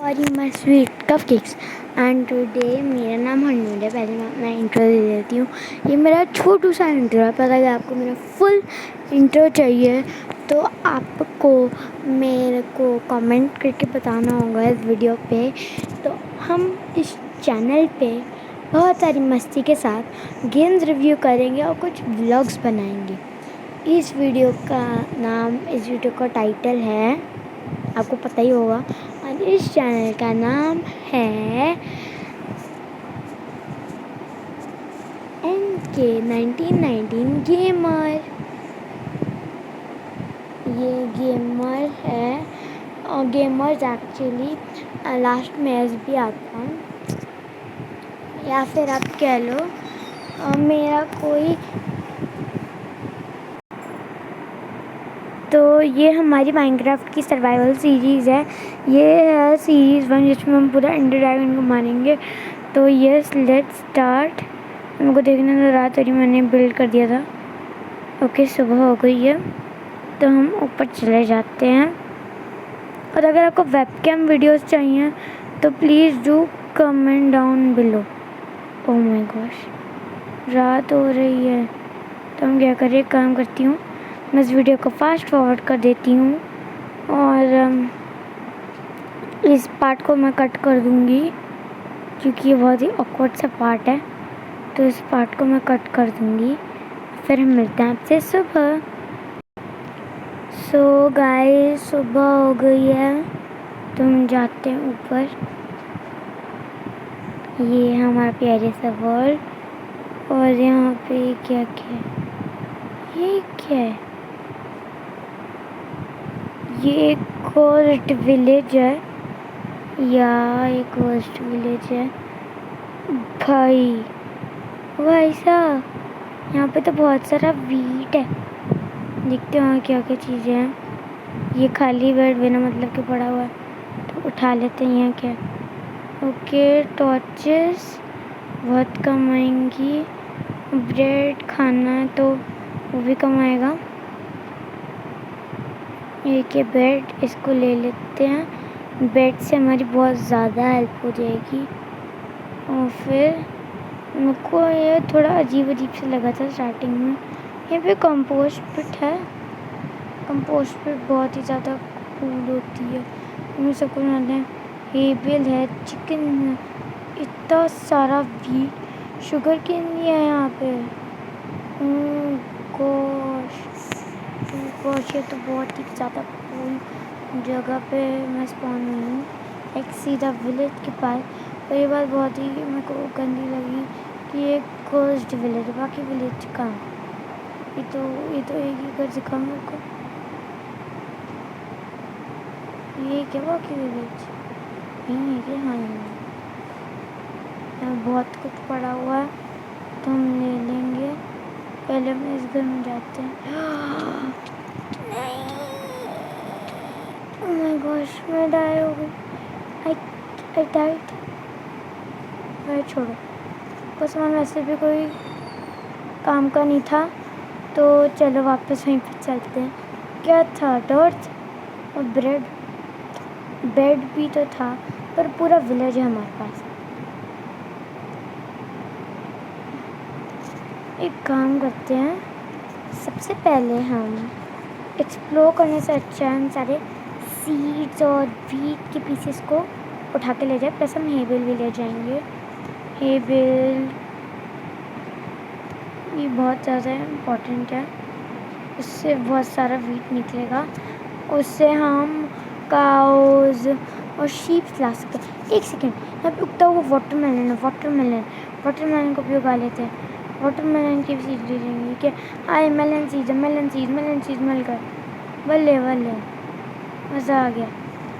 और you my sweet cupcakes and today मेरा नाम हनूर है। पहले मैं अपना इंट्रो दे देती हूँ। ये मेरा छोटू सा इंट्रो है, पर अगर आपको मेरा फुल इंट्रो चाहिए तो आपको मेरे को कमेंट करके बताना होगा इस वीडियो पे। तो हम इस चैनल पे बहुत सारी मस्ती के साथ गेम्स रिव्यू करेंगे और कुछ व्लॉग्स बनाएंगे। इस वीडियो का टाइटल है, आपको पता ही होगा, और इस चैनल का नाम है NK1919 गेमर। ये गेमर है और गेमर्स एक्चुअली लास्ट में एस भी आता है, या फिर आप कह लो मेरा कोई। तो ये हमारी माइनक्राफ्ट की सर्वाइवल सीरीज़ है। ये है सीरीज़ 1 जिसमें हम पूरा एंडर ड्रैगन को मारेंगे। तो यस, लेट्स स्टार्ट। हमको देखने तो रात ही मैंने बिल्ड कर दिया था। ओके, सुबह हो गई है तो हम ऊपर चले जाते हैं। और अगर आपको वेबकैम वीडियोस चाहिए तो please do comment down below. Oh my gosh, रात हो रही है तो हम क्या करें, काम करती हूँ, मैं इस वीडियो को फास्ट फॉरवर्ड कर देती हूँ और इस पार्ट को मैं कट कर दूँगी क्योंकि ये बहुत ही ऑकवर्ड सा पार्ट है। तो इस पार्ट को मैं कट कर दूँगी। फिर हम मिलते हैं आपसे सुबह। सो गाइस, सुबह हो गई है तो हम जाते हैं ऊपर। ये है हमारा प्यारे सा वर्ल्ड। और यहाँ पे क्या क्या है, ये क्या है, ये एक घोस्ट विलेज है या एक घोस्ट विलेज है भाई साहब। यहाँ पे तो बहुत सारा वीट है। देखते हैं क्या क्या चीज़ें हैं। ये खाली बेड बिना मतलब के पड़ा हुआ है तो उठा लेते हैं। यहाँ क्या, ओके, टॉर्चेस बहुत कम आएंगी। ब्रेड खाना है तो वो भी कम आएगा। एक ये बेड, इसको ले लेते हैं। बेड से हमारी बहुत ज़्यादा हेल्प हो जाएगी। और फिर मुझको ये थोड़ा अजीब से लगा था स्टार्टिंग में। यहाँ पे कंपोस्ट पिट है। कंपोस्ट पिट बहुत ही ज़्यादा कूल होती है, हमें सबको बनाते हैं। हेबल है, चिकन है, इतना सारा वीट, शुगर केन भी है यहाँ पे। गोश, ये तो बहुत ही ज़्यादा कूल जगह पे मैं स्पॉन हुई हूँ, एक सीधा विलेज के पास। और ये बात बहुत ही मेरे को गंदी लगी कि ये घोस्ट विलेज, बाकी विलेज कहाँ। ये तो एक ही घर दिखा मेरे को। ये क्या बाकी विलेज यही है क्या? हाँ, यहाँ बहुत कुछ पड़ा हुआ है तो हम ले लेंगे। पहले हम इस घर में जाते हैं। नहीं, ओह माय गॉश, मैं डाई हो गई। आई डाइड। भाई छोड़ो, बस हमारा वैसे भी कोई काम का नहीं था तो चलो वापस वहीं पर चलते हैं। क्या था, टॉर्च और ब्रेड, बेड भी तो था, पर पूरा विलेज है हमारे पास। एक काम करते हैं, सबसे पहले हम एक्सप्लोर करने से अच्छा हम सारे सीड्स और वीट के पीसेस को उठा के ले जाए। प्लस हम हेबल भी ले जाएंगे। हेबल ये बहुत ज़्यादा इम्पोर्टेंट है, उससे बहुत सारा वीट निकलेगा। उससे हम काउज और शीप ला सकते हैं। एक सेकेंड, यहाँ पे उगता हुआ वाटरमेलन है। वाटरमेलन को भी उगा लेते हैं। वाटरमेलन की भी सीड ले जाएंगे क्या? आए मेलन सीड मिल गए। बल्ले मज़ा आ गया।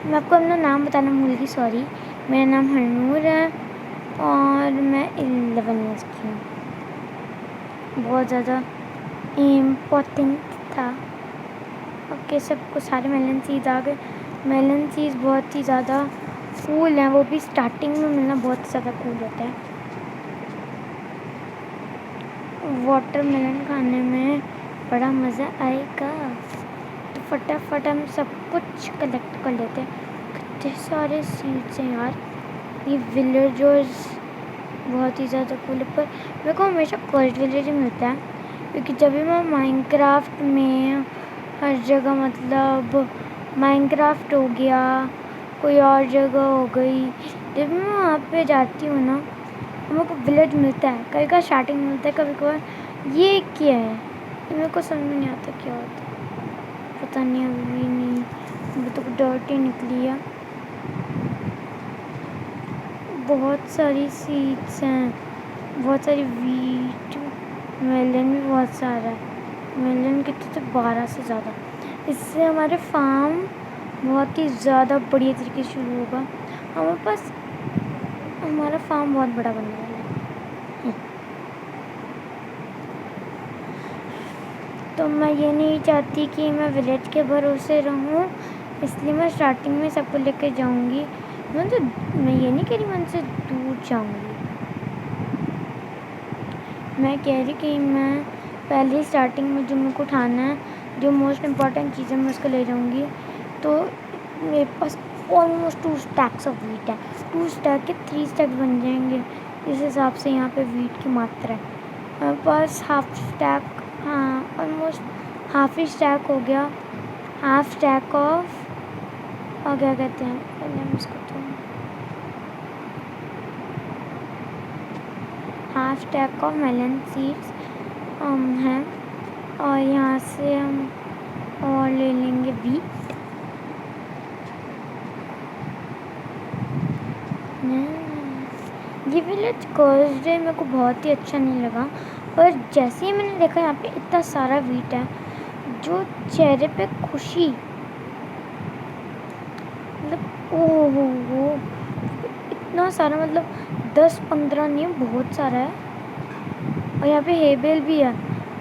मैं आपको अपना नाम बताना भूल गई, सॉरी। मेरा नाम हनूर है और मैं 11 ईयर्स की हूँ। बहुत ज़्यादा इम्पोर्टेंट था। ओके, सबको सारे मेलन सीड्स आ गए। मेलन सीड्स बहुत ही ज़्यादा कूल हैं, वो भी स्टार्टिंग में मिलना बहुत ज़्यादा कूल होता है। वाटरमेलन खाने में बड़ा मज़ा आएगा। तो फटाफट हम सब कुछ कलेक्ट कर लेते हैं। कितने सारे सीड्स हैं यार। ये विलेजर्स बहुत ही ज़्यादा कूल है, पर मेरे को हमेशा कर्ज विलेज ही मिलता है, क्योंकि जब भी मैं माइनक्राफ्ट में हर जगह, मतलब माइनक्राफ्ट हो गया, कोई और जगह हो गई, जब भी मैं वहाँ पे जाती हूँ ना, मेरे को विलेज मिलता है। कभी कभी स्टार्टिंग में मिलता है, कभी कभार। ये क्या है, ये मेरे को समझ में नहीं आता क्या होता है, पता नहीं। अभी नहीं, अभी तो डर्ट ही निकली है। बहुत सारी सीड्स हैं, बहुत सारी वीट, मेलन भी बहुत सारा है। मेलन कितने थे, 12 से ज़्यादा। इससे हमारे फार्म बहुत ही ज़्यादा बढ़िया तरीके से शुरू होगा। हमारे पास हमारा फार्म बहुत बड़ा बनने वाला है। तो मैं ये नहीं चाहती कि मैं विलेज के भरोसे रहूं, इसलिए मैं स्टार्टिंग में सबको लेकर जाऊंगी। मैं ये नहीं कह रही मैं उनसे दूर जाऊंगी, मैं कह रही कि मैं पहले स्टार्टिंग में जो मेरे को उठाना है, जो मोस्ट इम्पॉर्टेंट चीज़ें मैं उसको ले जाऊंगी। तो मेरे पास ऑलमोस्ट 2 स्टैक्स ऑफ वीट है। 2 स्टैक के 3 स्टैक बन जाएंगे, इस हिसाब से यहाँ पे वीट की मात्रा है। मेरे पास हाफ स्टैक, हाँ ऑलमोस्ट हाफ ही स्टैक हो गया। हाफ स्टैक ऑफ, और क्या कहते हैं, पहले हम इसको तो half stack of melon seeds हैं। और यहाँ से हम और ले लेंगे वीट। ये विलेज कर्स्ड डे मेरे को बहुत ही अच्छा नहीं लगा, पर जैसे ही मैंने देखा यहाँ पे इतना सारा वीट है, जो चेहरे पे खुशी, मतलब ओहो इतना सारा, मतलब 10-15 नहीं, बहुत सारा है। और यहाँ पे हेबेल भी है।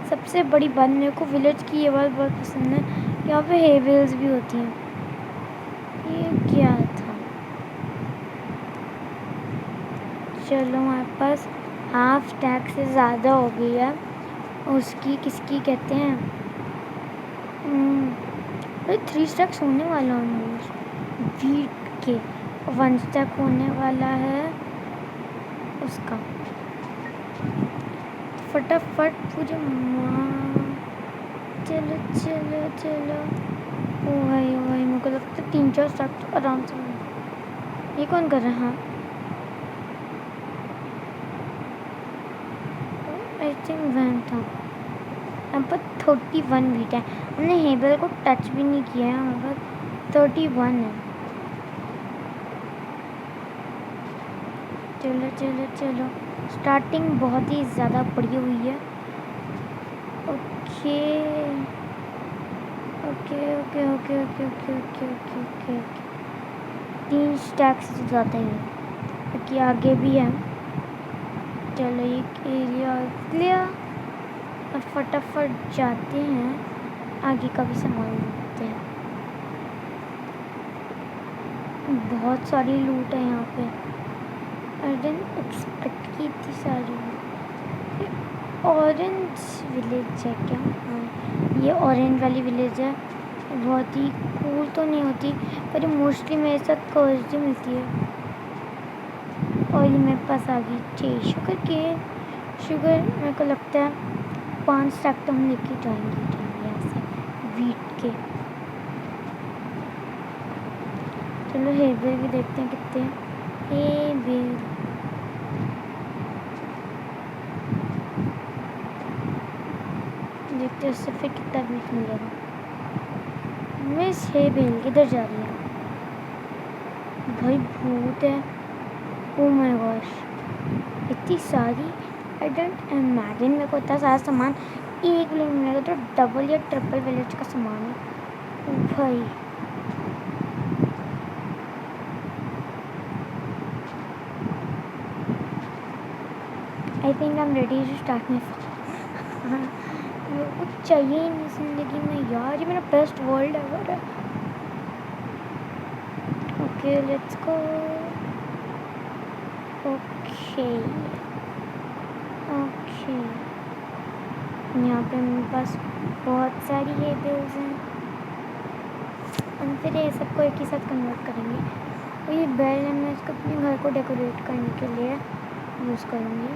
सबसे बड़ी बात मेरे को विलेज की ये बात बहुत पसंद है, यहाँ पे हेबेल्स भी होती हैं। ये क्या था, चलो हमारे पास हाफ स्टैक से ज़्यादा हो गई है। उसकी किसकी कहते हैं, 3 स्टैक्स होने वाला ऑलमोस्ट वीट के, 1 स्टैक होने वाला है उसका। फटाफट पूरे चलो चलो चलो। ओ भाई मेरे को लगता है 3-4 स्टैक तो आराम से। ये कौन कर रहा है, आई थिंक वैन था। यहाँ पर 31 वीट है, हमने हेबल को टच भी नहीं किया है, हमारे पास 31 है। चलो चलो चलो, स्टार्टिंग बहुत ही ज़्यादा बढ़िया हुई है। Okay okay okay okay okay okay okay okay okay okay 3 stack से ज़्यादा ही है, क्योंकि आगे भी है। चलो ये एरिया क्लियर, और फटाफट जाते हैं, आगे का भी सामान लेते हैं। बहुत सारी लूट है यहाँ पे, आई डिडंट एक्सपेक्ट की इतनी सारी। ऑरेंज विलेज है क्या, हाँ ये ऑरेंज वाली विलेज है। बहुत ही कूल तो नहीं होती, पर मोस्टली मेरे साथ कर्ज ही मिलती है। और ये मेरे पास आ गई टी शुगर केन। शुगर मेरे को लगता है 5 स्टैक तो हम लेके जाएंगे यहाँ से वीट के। चलो हेबेल भी देखते हैं कितने। हेबेल देखते हैं उससे फिर कितना वीट मिलेगा। मिस हेबेल किधर जा रही है भाई, भूत है। ओ माय गॉश, इतनी सारी, आई डोंट इमेजिन मेरे को इतना सारा सामान एक विलेज में मिलेगा, तो डबल या ट्रिपल विलेज का सामान है। ओ भाई I think I am ready to start my farm. कुछ चाहिए ही नहीं ज़िंदगी में यार, ये मेरा बेस्ट वर्ल्ड एवर है। Okay let's go. Okay okay, यहाँ पे मेरे पास बहुत सारी हेबल्स हैं। और फिर ये सबको एक ही साथ कन्वर्ट करेंगे। और ये बेल है, मैं इसको अपने घर को डेकोरेट करने के लिए यूज़ करूँगी।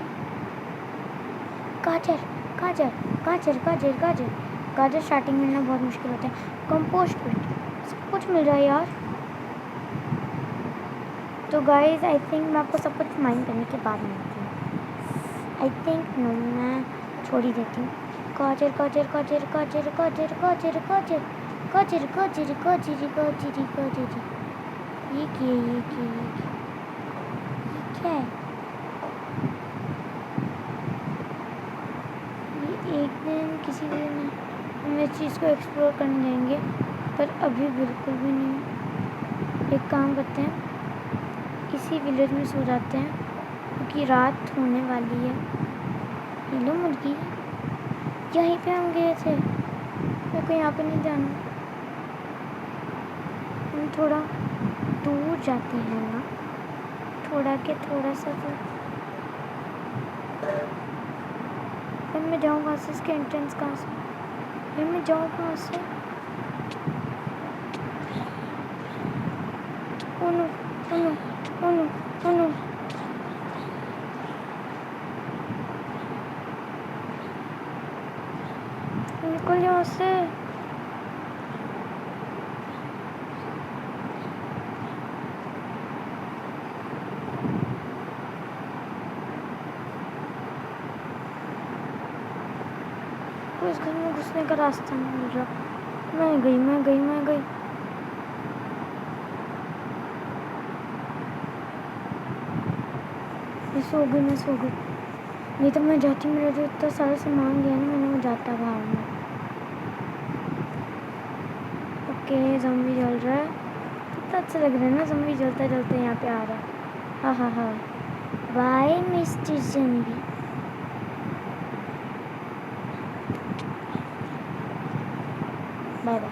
गाजर गाजर गाजर गाजर गाजर गाजर स्टार्टिंग में मिलना बहुत मुश्किल होता है। कंपोस्ट पिट सब कुछ मिल रहा है यार। तो गाइस आई थिंक मैं आपको सब कुछ माइन करने के बाद मिलती हूँ। आई थिंक नो, मैं छोड़ ही देती हूँ। गाजर गाजर गाजर गाजर गाजर गाजर गाजर गाजर गाजर गाजर गाजर गाजर ये क्या है? ये एक दिन किसी दिन हम इस चीज़ को एक्सप्लोर करने जाएंगे, पर अभी बिल्कुल भी नहीं। एक काम करते हैं, इसी विलेज में सो जाते हैं क्योंकि रात होने वाली है। हेलो मुर्गी, यहीं पे हम गए थे, मेरे को यहाँ पे नहीं जाना। हम थोड़ा दूर जाते हैं ना, थोड़ा सा तो फिर मैं जाऊँ कहाँ से? इसके एंट्रेंस कहाँ से? फिर मैं जाऊँ कहाँ से? ओनो ओनो ओनो ओनो, निकल यहाँ से। कोई इस घर में घुसने का रास्ता नहीं मिल रहा। मैं गई। मैं सो गई। नहीं तो मैं जाती, मेरा जो इतना सारा सामान गया ना मैंने, वो जाता बाहर में। ओके, ज़ॉम्बी जल रहा है। कितना अच्छा लग रहा है ना, ज़ॉम्बी जलते यहाँ पे आ रहा है। हाँ। Bye mister zombie. Bye bye.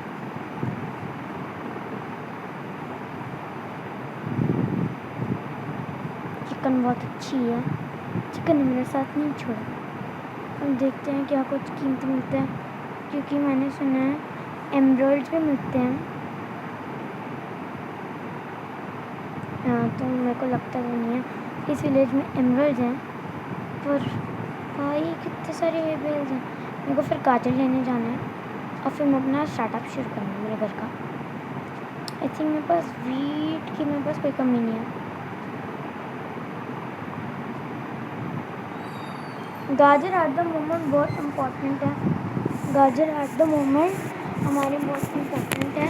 Chicken बहुत अच्छी है। चिकन ने मेरे साथ नहीं छोड़ा। हम देखते हैं क्या कुछ कीमती मिलता है, क्योंकि मैंने सुना है एमराल्ड्स भी मिलते हैं। हाँ, तो मेरे को लगता तो नहीं है इस विलेज में एमराल्ड्स हैं, पर भाई कितने सारे हेबल्स हैं। मेरे को फिर गाजर लेने जाना है और फिर मैं अपना स्टार्टअप शुरू करूँगी मेरे घर का। आई थिंक मेरे पास वीट की मेरे पास कोई कमी नहीं है। गाजर एट द मोमेंट बहुत इम्पोर्टेंट है। गाजर एट द मोमेंट हमारे बहुत इम्पोर्टेंट है।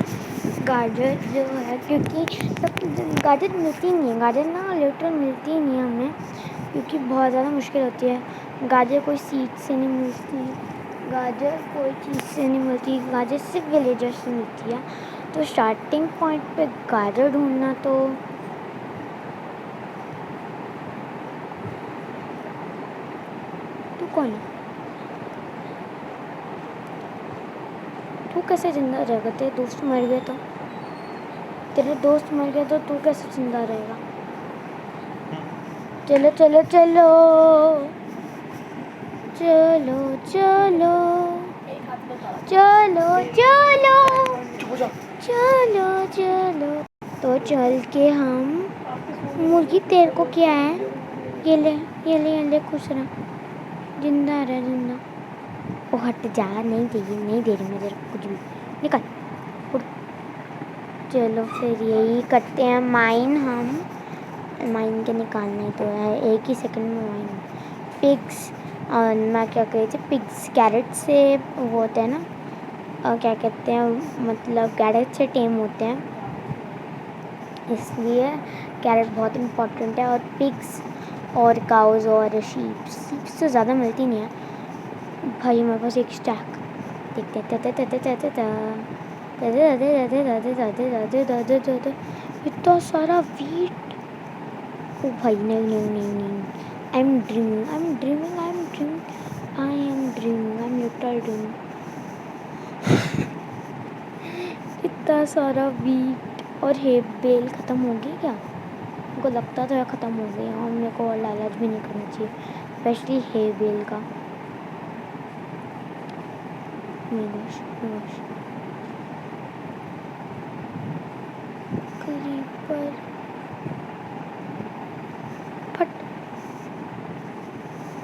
गाजर जो है, क्योंकि गाजर मिलती नहीं है। गाजर ना लिटरल मिलती ही नहीं है हमें, क्योंकि बहुत ज़्यादा मुश्किल होती है। गाजर कोई सीड से नहीं मिलती, गाजर कोई चीज़ से नहीं मिलती, गाजर सिर्फ विलेजर से मिलती है। तो स्टार्टिंग पॉइंट पे गाजर ढूंढना तो कौन है? तू कैसे जिंदा रहेगा? तेरे दोस्त मर गए तो तू कैसे जिंदा रहेगा? चलो चलो चलो चलो चलो चलो चलो चलो चलो। तो चल के हम मुर्गी, तेरे को क्या है? ये ले खुश रहा, जिंदा रहा जिंदा। ओ हट जा, नहीं दे रही मैं तेरे को कुछ भी। निकल उड़। चलो फिर यही करते हैं माइन। हम माइन के निकालना ही तो है, एक ही सेकंड में माइन। पिग्स, मैं क्या कही थी, पिग्स कैरेट से वो होते हैं ना, क्या कहते हैं, मतलब कैरेट से टेम होते हैं, इसलिए कैरेट बहुत इम्पोर्टेंट है। और पिग्स और काउज और शीप्स तो ज़्यादा मिलती नहीं है भाई। मेरे पास एक स्टैक इतना सारा वीट। ओ भाई नहीं। आई एम ड्रीमिंग इतना सारा वीट और हे बेल ख़त्म हो गई क्या? मेरे को लगता तो ख़त्म हो गई। और मेरे को और लालच भी नहीं करना चाहिए, स्पेशली हे बेल का। ऊपर फट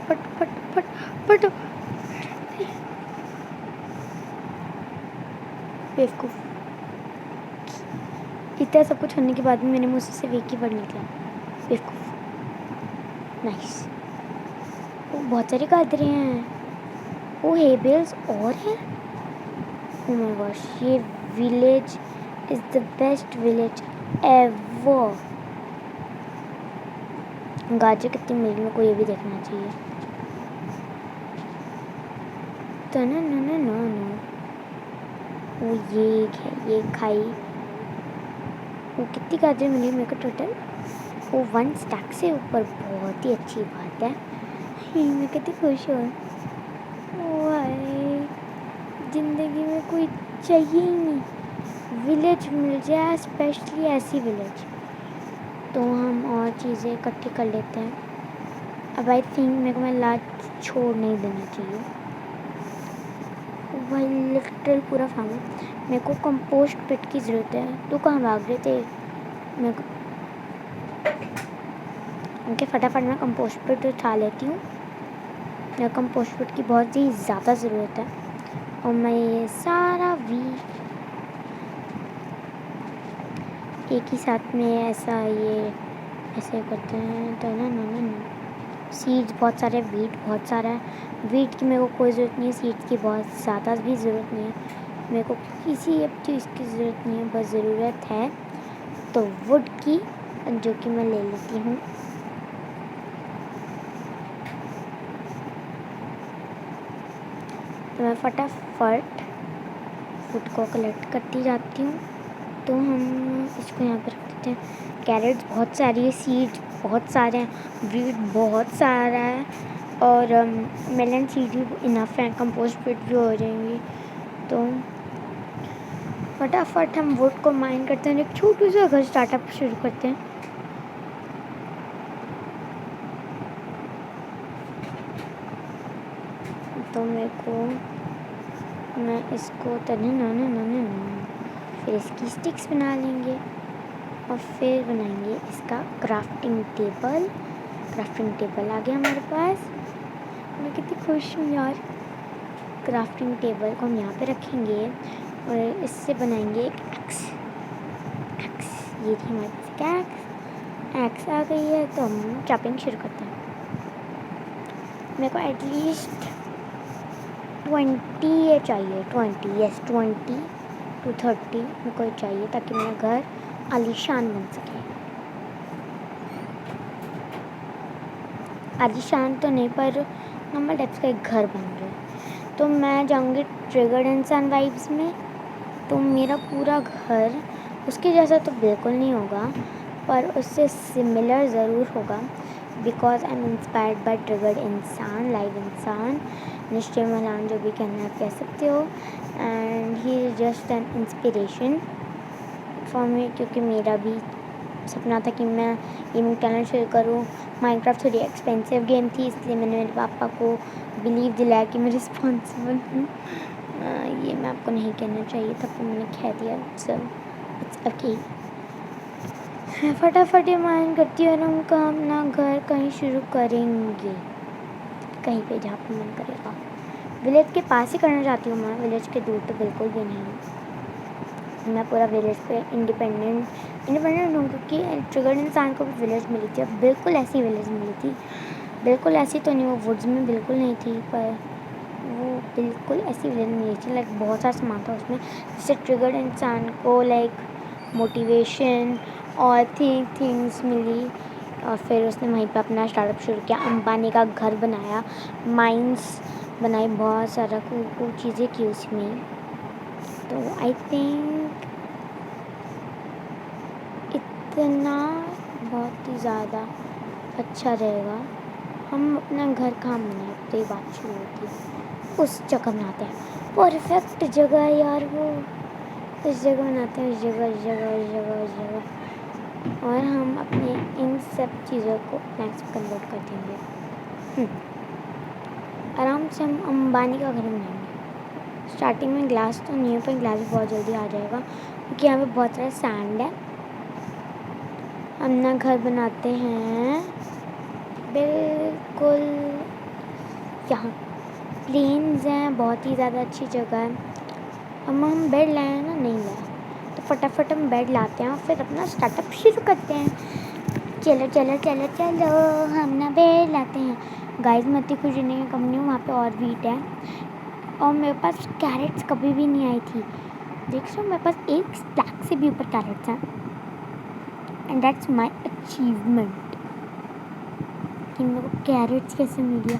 फट फट फट फट। बेवकूफ़, इतना सब कुछ होने के बाद भी मेरे मुँह से सिर्फ एक ही वर्ड निकला, बेवकूफ़। नाइस। वो बहुत सारे गादरे हैं। वो हेबल्स और हैं। ओह माय गॉश, ये village is the best village ever. गाजर कितनी मिली मेरे को ये भी देखना चाहिए। तना ना ना ना ना। वो ये है, ये खाई। वो कितनी गाजर मिली मेरे को टोटल? वो 1 स्टैक से ऊपर, बहुत ही अच्छी बात है। मैं कितनी खुश हूँ। ज़िंदगी में कोई चाहिए ही नहीं, विलेज मिल जाए, स्पेशली ऐसी विलेज। तो हम और चीज़ें इकट्ठी कर लेते हैं। अब आई थिंक मेरे को मैं लाज छोड़ नहीं देना चाहिए। वही लिटरल पूरा फार्म है। मेरे को कंपोस्ट पिट की ज़रूरत है। तू कहाँ भाग रहे थे? मेरे को उनके फटाफट मैं कंपोस्ट पिट उठा लेती हूँ। मेरे कंपोस्ट पिट की बहुत ही ज़्यादा ज़रूरत है। और मैं ये सारा एक ही साथ में ऐसा ये ऐसे करते हैं। तो ना सीड्स बहुत सारे, वीट बहुत सारा है। वीट की मेरे को कोई ज़रूरत नहीं है, सीड्स की बहुत ज़्यादा भी ज़रूरत नहीं है। मेरे को किसी अब चीज़ की ज़रूरत नहीं है, बस ज़रूरत है तो वुड की, जो कि मैं ले लेती हूँ। तो मैं फटाफट वुड को कलेक्ट करती जाती हूँ। तो हम इसको यहाँ पर रख देते हैं। कैरेट्स बहुत सारी है, सीड्स बहुत सारे हैं, वीट बहुत सारा है, और मेलन सीड भी इनफ है, कंपोस्ट पिट भी हो जाएंगी। तो फटाफट हम वुड को माइन करते हैं, एक छोटू सा घर स्टार्टअप शुरू करते हैं। तो मेरे को मैं इसको फिर इसकी स्टिक्स बना लेंगे और फिर बनाएंगे इसका क्राफ्टिंग टेबल। क्राफ्टिंग टेबल आ गया हमारे पास। मैं कितनी खुश हूँ यार। क्राफ्टिंग टेबल को हम यहाँ पे रखेंगे और इससे बनाएंगे एक एक्स। ये थी हमारे पास एक्स आ गई है। तो हम चॉपिंग शुरू करते हैं। मेरे को एटलीस्ट 20 चाहिए, 20 to 30 मेरे को चाहिए, ताकि मेरा घर आलीशान बन सके। आलीशान तो नहीं, पर नॉर्मल टाइप्स का एक घर बन रहा। तो मैं जाऊँगी ट्रिगर्ड इंसान वाइब्स में। तो मेरा पूरा घर उसके जैसा तो बिल्कुल नहीं होगा, पर उससे सिमिलर ज़रूर होगा, because I am inspired by triggered इंसान, लाइव इंसान, निश्चय मलान, जो भी कहना आप कह सकते हो। And he is just an inspiration for me, क्योंकि मेरा भी सपना था कि मैं गेमिंग चैनल शुरू करूँ। माइनक्राफ्ट थोड़ी एक्सपेंसिव गेम थी, इसलिए मैंने मेरे पापा को बिलीव दिलाया कि मैं रिस्पॉन्सिबल हूँ। ये मैं आपको नहीं कहना चाहिए था, पर मैंने कह दिया। सब इट्स ओके। फटाफट ये माइन करती है और हम अपना घर कहीं शुरू करेंगे, कहीं पे जहाँ पर मन करेगा। विलेज के पास ही करना चाहती हूँ मैं, विलेज के दूर तो बिल्कुल भी नहीं। मैं पूरा विलेज पे इंडिपेंडेंट हूँ, क्योंकि ट्रिगर्ड इंसान को भी विलेज मिली थी। अब बिल्कुल ऐसी विलेज मिली थी, बिल्कुल ऐसी तो नहीं, वो वुड्स में बिल्कुल नहीं थी, पर वो बिल्कुल ऐसी विलेज मिली थी। लाइक बहुत सारा सामान था उसमें, जिससे ट्रिगर्ड इंसान को लाइक मोटिवेशन और थिंग्स मिली। और फिर उसने वहीं पे अपना स्टार्टअप शुरू किया, अंबानी का घर बनाया, माइंस बनाई, बहुत सारा कूल चीज़ें की उसमें। तो आई थिंक इतना बहुत ही ज़्यादा अच्छा रहेगा। हम अपना घर कहाँ बनाए, तो ये बात शुरू होती है, उस जगह बनाते हैं। परफेक्ट जगह है यार वो, उस जगह बनाते हैं, उस जगह। और हम अपने इन सब चीज़ों को प्लान्स में कन्वर्ट कर देंगे। आराम से हम अंबानी का घर बनाएंगे। स्टार्टिंग में ग्लास तो नहीं है, पर ग्लास बहुत जल्दी आ जाएगा, क्योंकि यहाँ पे बहुत सारा सैंड है। अपना घर बनाते हैं बिल्कुल यहाँ। प्लेन्स हैं, बहुत ही ज़्यादा अच्छी जगह है। अब हम बेड लाए हैं ना, नहीं लाया तो फटाफट हम बेड लाते हैं और फिर अपना स्टार्टअप शुरू करते हैं। चलो चलो चलो चलो हम ना बेड लाते हैं। गाइस मैं इतनी खुश होने की कम नहीं हूँ, वहाँ पे और वीट है और मेरे पास कैरेट्स कभी भी नहीं आई थी। देख रहे हो मेरे पास एक स्टैक से भी ऊपर कैरेट्स हैं एंड दैट्स माई अचीवमेंट कि मेरे को कैरेट्स कैसे मिल गया।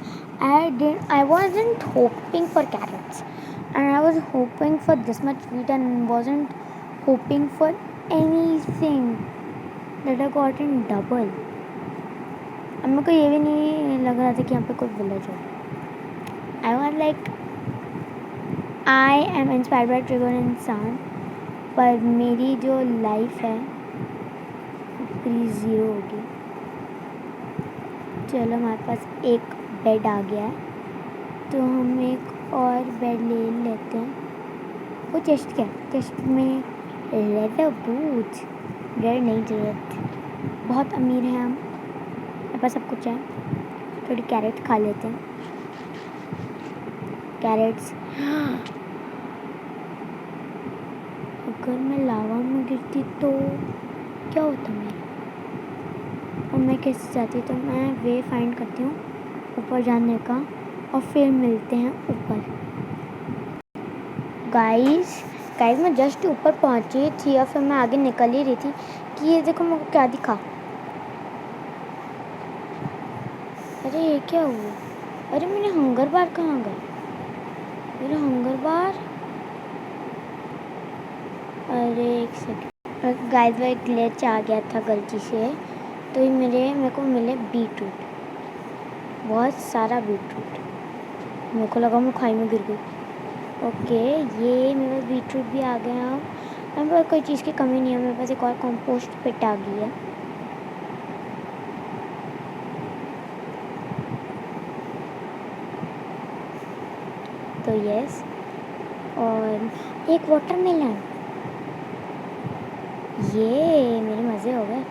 आई wasn't hoping for carrots and I was hoping for this much wheat and wasn't hoping for anything that I got in double. अब मेरे को ये भी नहीं लग रहा था कि यहाँ पे कोई विलेज हो। I was like I am inspired by trigger इंसान, पर मेरी जो लाइफ है पूरी ज़ीरो होगी। चलो हमारे पास एक बेड आ गया है तो हम एक और बेड ले लेते हैं। वो चेस्ट क्या, चेस्ट में लेदर बूट्स, डर नहीं ज़रूरत, बहुत अमीर हैं हम, मेरे पास सब कुछ है। थोड़ी कैरेट खा लेते हैं, कैरेट्स। अगर मैं लावा में गिरती तो क्या होता मेरा, और मैं कैसे जाती, तो मैं वे फाइंड करती हूँ ऊपर जाने का और फिर मिलते हैं ऊपर। गाइस मैं जस्ट ऊपर पहुँची थी और फिर मैं आगे निकल ही रही थी कि ये देखो मेरे को क्या दिखा। अरे ये क्या हुआ, अरे मेरे हंगर बार कहाँ गए, मेरा हंगर बार। अरे एक सेकंड गाइस, वो एक ग्लिच आ गया था गलती से, तो ये मेरे को मिले बीटरूट, बहुत सारा बीटरूट। मेरे को लगा मैं खाई में गिर गई। ओके ये मेरे पास बीटरूट भी आ गया। मेरे पास कोई चीज़ की कमी नहीं है, मेरे पास एक और कंपोस्ट पिट आ गई है। तो यस, और एक वाटरमेलन, ये मेरे मज़े हो गए।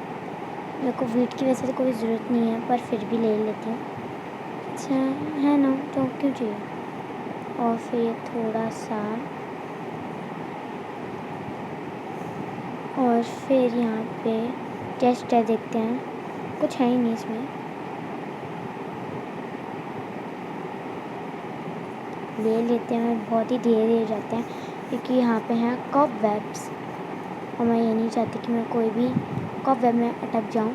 मेरे को वीट की वैसे तो कोई ज़रूरत नहीं है, पर फिर भी ले लेती हूँ। अच्छा है ना, तो क्यों चाहिए। और फिर थोड़ा सा, और फिर यहाँ पे टेस्ट है, देखते हैं, कुछ है ही नहीं इसमें। ले लेते हैं, बहुत ही धीरे धीरे जाते हैं क्योंकि यहाँ पे हैं कॉबवेब्स और मैं ये नहीं चाहती कि मैं कोई भी कॉबवेब में अटक जाऊँ।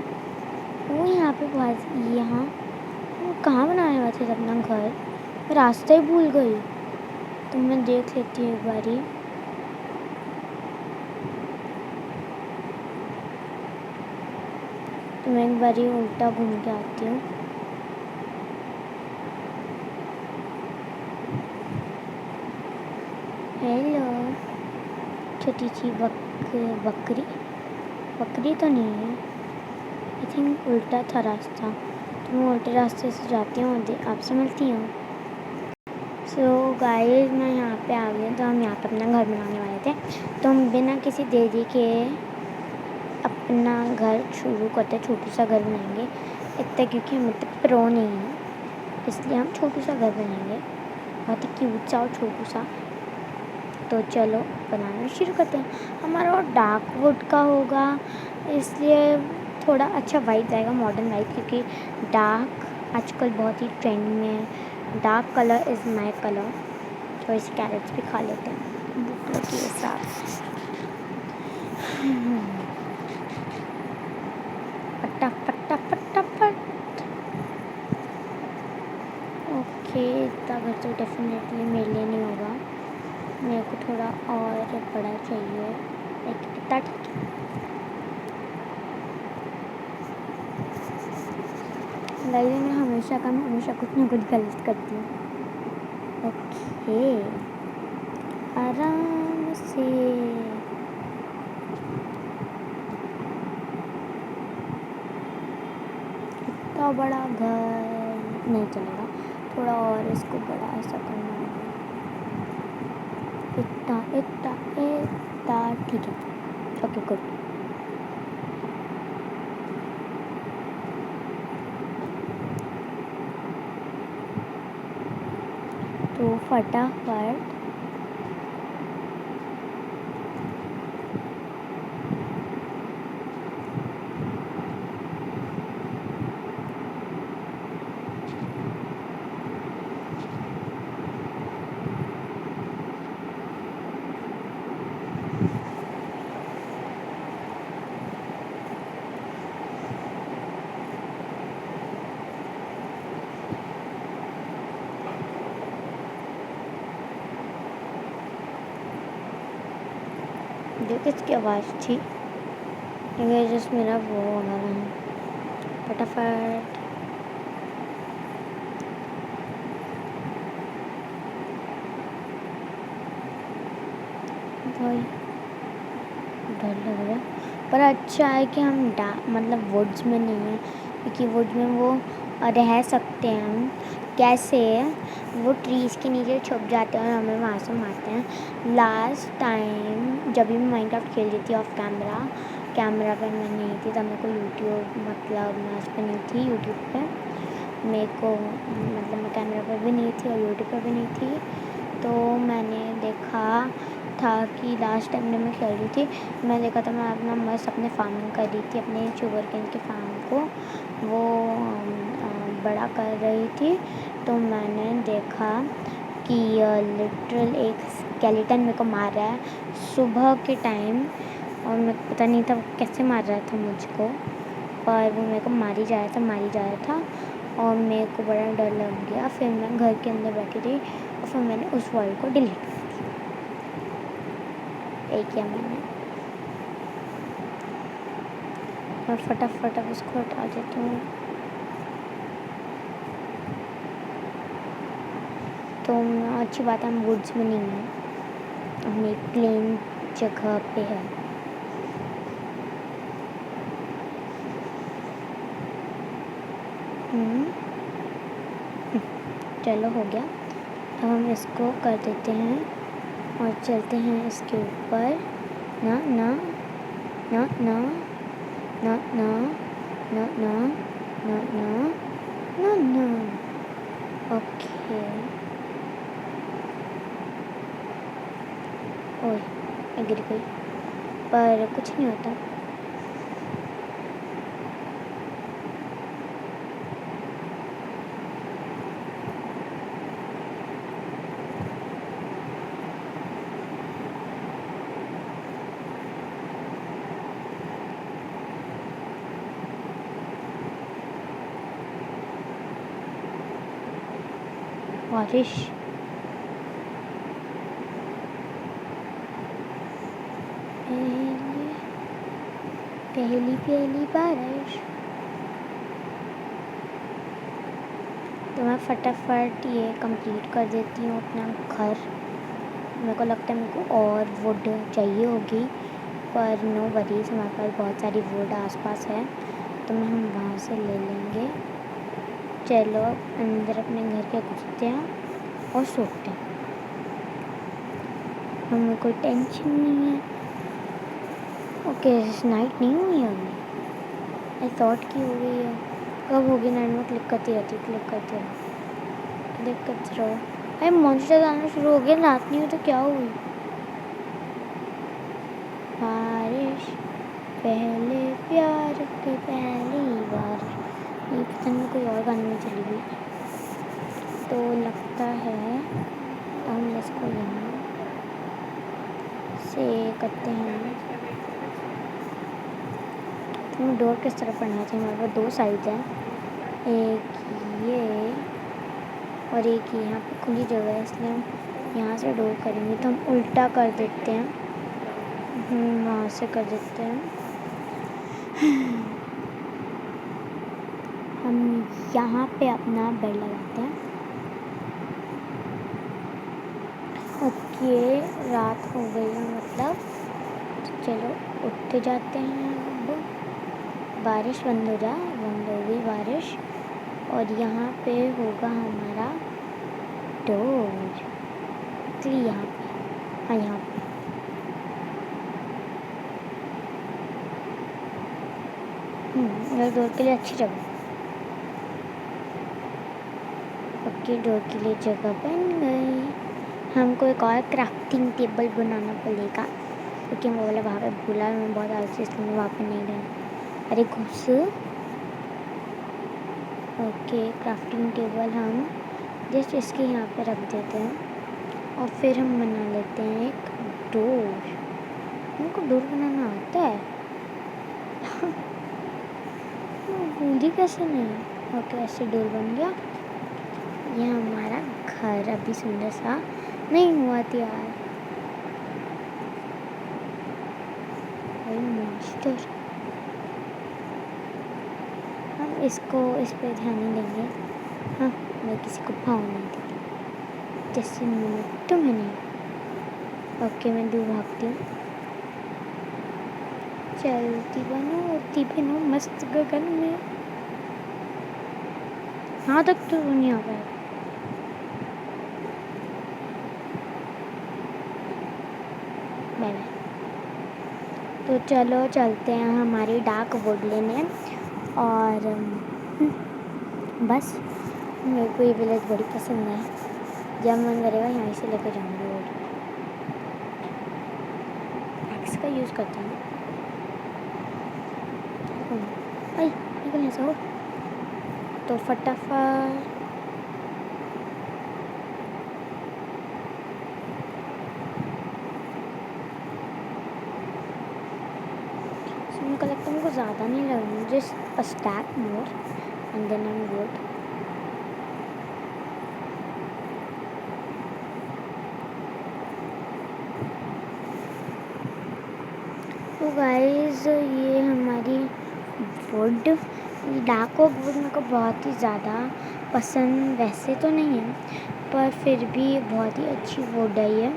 वो यहाँ पे बहुत, यहाँ वो कहाँ बनाने वाले थे अपना घर, मैं रास्ता ही भूल गई। तो मैं देख लेती हूँ एक बारी। तो मैं एक बारी उल्टा घूम के आती हूँ। हेलो छोटी सी बकरी तो नहीं है, आई थिंक उल्टा था रास्ता, तो मैं उल्टे रास्ते से जाती हूँ और आपसे मिलती हूँ। सो गाइस मैं यहाँ पे आ गई, तो हम यहाँ पे अपना घर बनाने वाले थे, तो हम बिना किसी देरी के अपना घर शुरू करते, छोटू सा घर बनाएंगे इतना, क्योंकि हम इतने प्रो नहीं हैं, इसलिए हम छोटू सा घर बनाएंगे, बहुत ही क्यूट सा और छोटू सा। तो चलो बनाना शुरू करते हैं। हमारा और डार्क वुड का होगा, इसलिए थोड़ा अच्छा वाइब आएगा, मॉडर्न वाइब, क्योंकि डार्क आजकल बहुत ही ट्रेंड में है। Dark colour is my colour. तो इस कैरेट्स भी खा लेते हैं भूख लगी है साथ। फटाफट। ओके इतना घर तो डेफिनेटली मेरे लिए नहीं होगा, मेरे को थोड़ा और बड़ा चाहिए, इतना ठीक है। गाइस मैं हमेशा कुछ ना कुछ गलत करती हूँ। ओके आराम से, इतना बड़ा घर नहीं चलेगा, थोड़ा और इसको बड़ा ऐसा करना होगा। इतना ठीक है। Okay good. फटाफट जो किसकी आवाज़ थी, ये जस्ट मेरा वो होना रहा है। फटाफट भाई डर लग रहा है, पर अच्छा है कि हम मतलब वुड्स में नहीं है, क्योंकि वुड्स में वो रह सकते हैं हम। कैसे वो ट्रीज़ के नीचे छुप जाते हैं और हमें वहाँ से मारते हैं। लास्ट टाइम जब भी मैं माइनक्राफ्ट खेल रही थी ऑफ कैमरा पे मैं नहीं थी, तब मेरे को यूट्यूब मतलब मैं उस पर नहीं थी यूट्यूब पे, मेरे को मतलब मैं कैमरा पर भी नहीं थी और यूट्यूब पर भी नहीं थी। तो मैंने देखा था कि लास्ट टाइम जब मैं खेल रही थी, मैं देखा था मैं अपना मस्त अपने फार्मिंग कर रही थी, अपने शुगरकेन के फार्म को वो बड़ा कर रही थी। तो मैंने देखा कि लिटरल एक स्केलेटन मेरे को मार रहा है सुबह के टाइम, और मैं पता नहीं था वो कैसे मार रहा था मुझको, पर वो मेरे को मारी जा रहा था और मेरे को बड़ा डर लग गया। फिर मैं घर के अंदर बैठी रही और फिर मैंने उस वर्ल्ड को डिलीट कर दिया। यही किया मैंने, और फटाफट अब उसको हटा देती हूँ। तो अच्छी बात है हम वुड्स में नहीं हैं, हम एक प्लेन जगह पे है। चलो हो गया। अब हम इसको कर देते हैं और चलते हैं इसके ऊपर। ना ना ना ना ना ना ना ना ना ना ना ना ओके। ओए मैं गिर गई, पर कुछ नहीं होता। बारिश पहली बारिश। तो मैं फटाफट ये कंप्लीट कर देती हूँ अपना घर। मेरे को लगता है मेरे को और वुड चाहिए होगी, पर नो वरीज, हमारे पास बहुत सारी वुड आसपास है, तो हम वहाँ से ले लेंगे। चलो अंदर अपने घर के घुसते हैं और सोते हैं, हमें कोई टेंशन नहीं है। ओके नाइट नहीं हुई अभी, आई थॉट की हो गई है। कब होगी नाइट? में क्लिक करती रहती रहो। अरे मॉन्स्टर आना शुरू हो गया, रात नहीं हुई तो क्या हुई? बारिश पहले प्यार की पहली बार, ये पता नहीं कोई और गाने में चली गई। तो लगता है हम इसको यहाँ से करते हैं। तो डोर किस तरफ पढ़ना चाहिए? हमारे पास दो साइड हैं, एक ये और एक यहाँ पे खुली जगह है, इसलिए हम यहाँ से डोर करेंगे। तो हम उल्टा कर देते हैं, वहाँ से कर देते हैं। हम यहाँ पे अपना बेड लगाते हैं। ओके रात हो गई है मतलब, तो चलो उठते जाते हैं। अब बारिश बंद हो गई बारिश, और यहाँ पे होगा हमारा डोर। तो यहाँ पे, हाँ यहाँ पे डोर के लिए अच्छी जगह। ओके, डोर के लिए जगह बन गई। हमको एक और क्राफ्टिंग टेबल बनाना पड़ेगा क्योंकि वो वाला वहाँ पे भूला, मैं बहुत आलसी, इसलिए मैं वहाँ पे नहीं गई। अरे घुस। ओके, क्राफ्टिंग टेबल हम जस्ट इसके यहाँ पे रख देते हैं और फिर हम बना लेते हैं एक डोर। हमको डोर बनाना आता है भूली कैसे नहीं। ओके, ऐसे डोर बन गया। ये हमारा घर अभी सुंदर सा नहीं हुआ तैयार। मॉन्स्टर, हम इसको इस पे ध्यान नहीं देंगे। हाँ, मैं किसी को भाव नहीं देती, जैसे तुम्हें नहीं। ओके, मैं दूर भागती हूँ। चलती बनो उड़ती बनो मस्त गगन में। हाँ तक तो नहीं आ पाया। Bye bye. तो चलो चलते हैं हमारी डार्क वुड लेने। और बस मेरे को ये विलेज बड़ी पसंद है। जब मन करेगा यहाँ से लेकर जाऊँगी। और एक्स का यूज़ करती हूँ। निकलने से हो तो फटाफट। मुझे लगता है मुझको ज़्यादा नहीं लगना, just a stack more and then I am good. तो गाइस, ये हमारी वुड, डार्क वुड मेरे को बहुत ही ज़्यादा पसंद वैसे तो नहीं है, पर फिर भी बहुत ही अच्छी वुड है ये।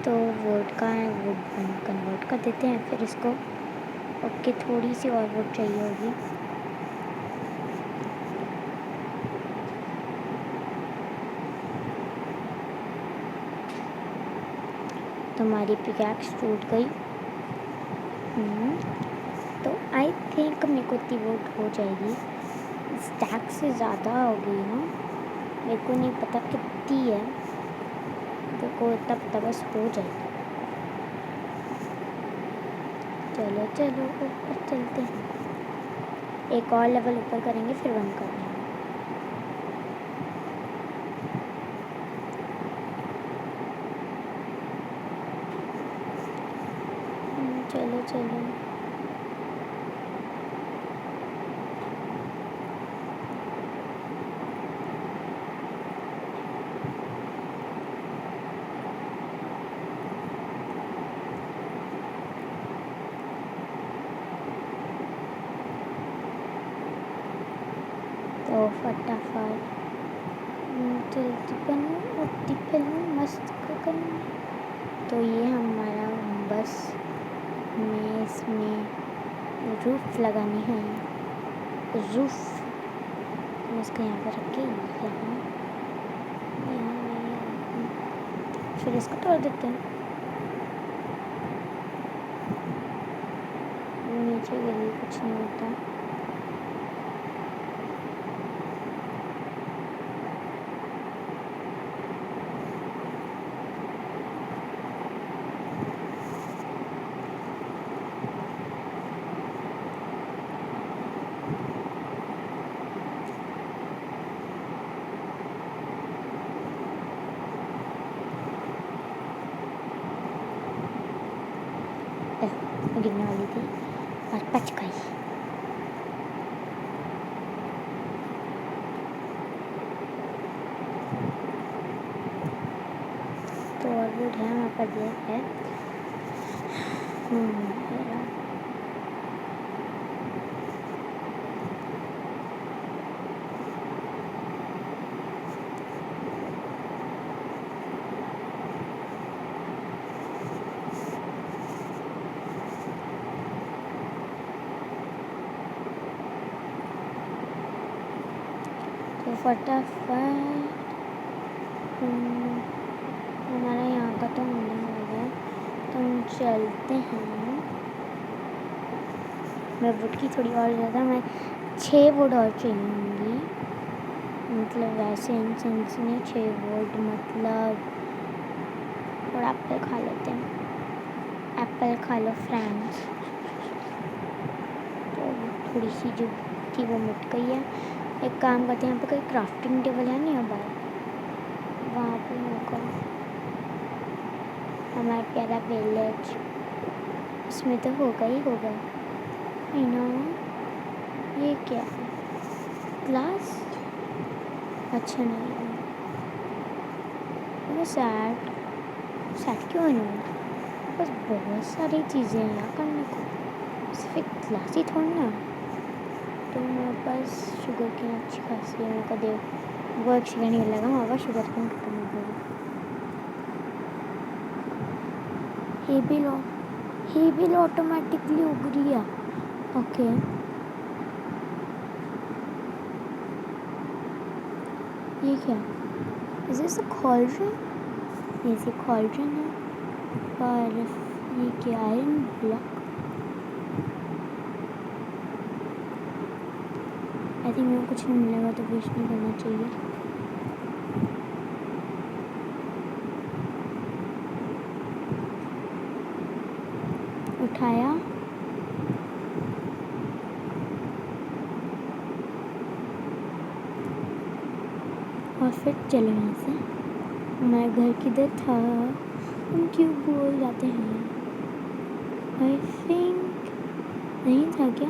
तो वुड का वुड कन्वर्ट कर देते हैं फिर इसको। ओके, थोड़ी सी और वुड चाहिए होगी। तो हमारी पिकैक्स टूट गई। तो आई थिंक मेरे को इतनी वुड हो जाएगी। स्टैक से ज़्यादा हो गई ना, मेरे को नहीं पता कितनी है, मेरे को इतना पता बस हो जाएगी। चलो चलो ऊपर चलते हैं। एक और लेवल ऊपर करेंगे फिर बंद कर देंगे। चलो चलो। तो फटाफट जल्दी बनो उड़ती फिल्म मस्त गगन। तो ये हमारा बस में इसमें रूफ लगानी है। रूफ हम इसको यहाँ पर रख के यहाँ फिर इसको तोड़ देते हैं। नीचे के लिए कुछ नहीं होता। गिरने वाली थी और बच गई। तो और वुड है वहाँ पर दिया है। तो फटाफट हमारा यहाँ का तो होने हो गया, तो हम चलते हैं। मैं वुड की थोड़ी और ज़्यादा, मैं 6 वुड और चाहिए होंगी। मतलब वैसे इंसेंस नहीं 6 वोल्ट मतलब। थोड़ा एप्पल खा लेते हैं, एप्पल खा लो फ्रेंड्स। तो थोड़ी सी जो थी वो मिट गई है। एक काम करते हैं, यहाँ पे कोई क्राफ्टिंग टेबल है नहीं बाहर, वहाँ पे होगा हमारा प्यारा विलेज, उसमें तो होगा ही होगा। ये क्या है? ग्लास अच्छा नहीं है। मैं सैड क्यों नहीं? बस बहुत सारी चीज़ें हैं यहाँ करने को, सिर्फ एक ग्लास ही थोड़ी ना। तो मेरे पास शुगर की अच्छी खासी है, मेरे को दे वो एक सेकंड ही लगा, मेरे पास शुगर की खत्म हो गई। ये बिल ऑटोमेटिकली उग रही है। ओके ये क्या? Is this a cauldron? ये से कॉल्ड्रन है, पर ये क्या आयरन ब्लॉक? आई थिंक मेरे को कुछ नहीं मिलेगा तो वेस्ट नहीं करना चाहिए। उठाया और फिर चले यहाँ से। हमारा घर किधर था? हम क्यों भूल जाते हैं? आई थिंक नहीं था क्या?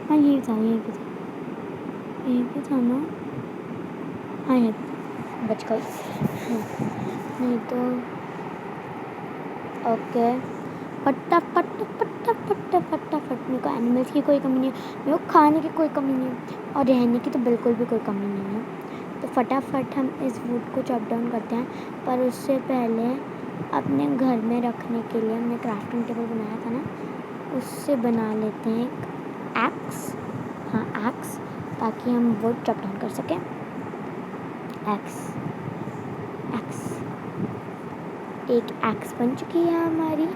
हाँ यही था, यहीं पे था ना। हाँ ये बच गई। नहीं तो ओके फटाफट। मेरे को एनिमल्स की कोई कमी नहीं है, मेरे को खाने की कोई कमी नहीं है, और रहने की तो बिल्कुल भी कोई कमी नहीं है। तो फटाफट हम इस वुड को चॉप डाउन करते हैं। पर उससे पहले अपने घर में रखने के लिए हमने क्राफ्टिंग टेबल बनाया था ना, उससे बना लेते हैं एक एक्स। हाँ एक्स, ताकि हम वुड चॉप डाउन कर सकें। एक्स एक एक्स बन चुकी है हमारी,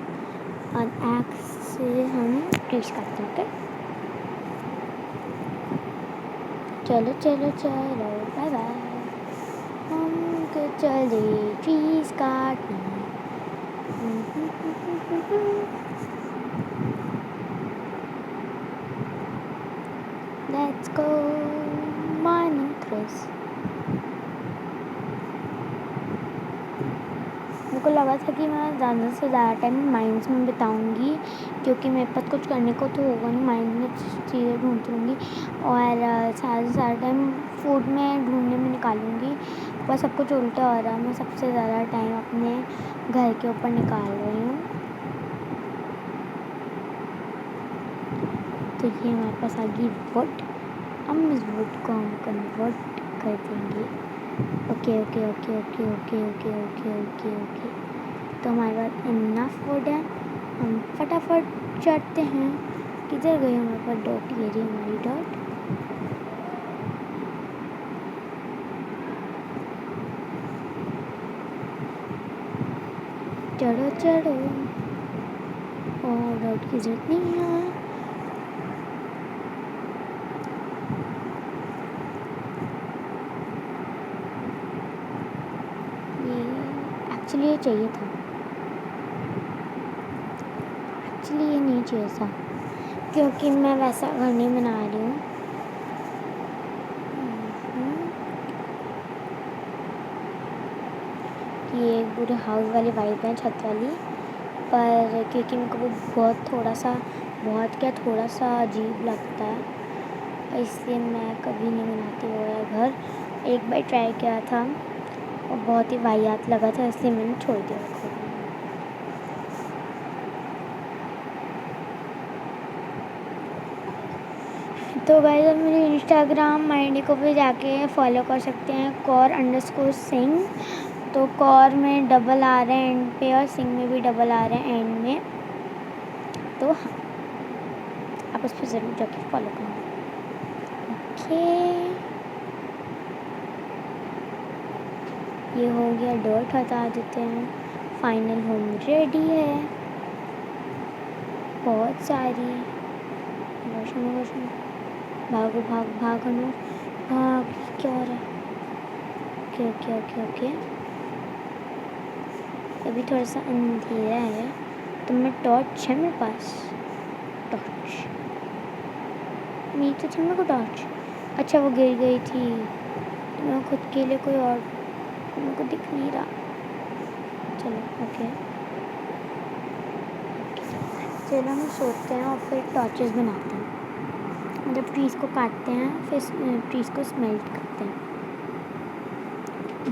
और एक्स से हम ट्रीज काटते हैं। चलो बाय बाय। हम तो चले ट्रीज काटने। Let's go morning Chris. मेरे को लगा था कि मैं ज़्यादा से ज़्यादा टाइम माइंस में बिताऊंगी, क्योंकि मेरे पास कुछ करने को तो होगा नहीं, माइंड में चीज़ें ढूंढती रहूँगी और ज़्यादा से ज़्यादा टाइम फूड में ढूंढने में निकालूंगी। पर सब कुछ उल्टा हो रहा है, मैं सबसे ज़्यादा टाइम अपने घर के ऊपर निकाल रही हूँ। तो ये हमारे पास आ गई वुड। हम इस वुड को हम कन्वर्ट कर देंगे। ओके। तो हमारे पास इनफ वुड है, हम फटाफट चढ़ते हैं। किधर गई हमारे पास डॉट? ये रही हमारी डॉट। चढ़ो और डॉट की जरूरत नहीं है। ये चाहिए था, ये नहीं चाहिए था, क्योंकि मैं वैसा घर नहीं बना रही हूँ। ये एक पूरे हाउस वाली वाइब है, छत वाली, पर क्योंकि मेरे को वो थोड़ा सा अजीब लगता है, इसलिए मैं कभी नहीं बनाती वो घर। एक बार ट्राई किया था और बहुत ही वाहियात लगा था, इसलिए मैंने छोड़ दिया उसको। तो गाइस आप मेरे इंस्टाग्राम आईडी को भी जाके फॉलो कर सकते हैं, कौर_सिंह। तो कौर में डबल आ रहे हैं एंड पे, और सिंह में भी डबल आ रहे हैं एंड में। तो हाँ, आप उस पर ज़रूर जाके फॉलो करें। ओके, ये हो गया, डॉट हटा देते हैं। फाइनल होम रेडी है, बहुत सारी। वॉशरूम भागो भाग भाग अनुज भाग। क्या हो रहा है? Okay okay okay okay. अभी थोड़ा सा अंधेरा है तो मैं टॉर्च है मेरे पास। टॉर्च नहीं तो थी मेरे को टॉर्च। अच्छा वो गिर गई थी तो मैं खुद के लिए कोई और मेरे को दिख नहीं रहा। चलो ओके चलो हम सोते हैं और फिर टॉर्चेस बनाते हैं। मतलब ट्रीज़ को काटते हैं फिर ट्रीज़ को स्मेल्ट करते हैं,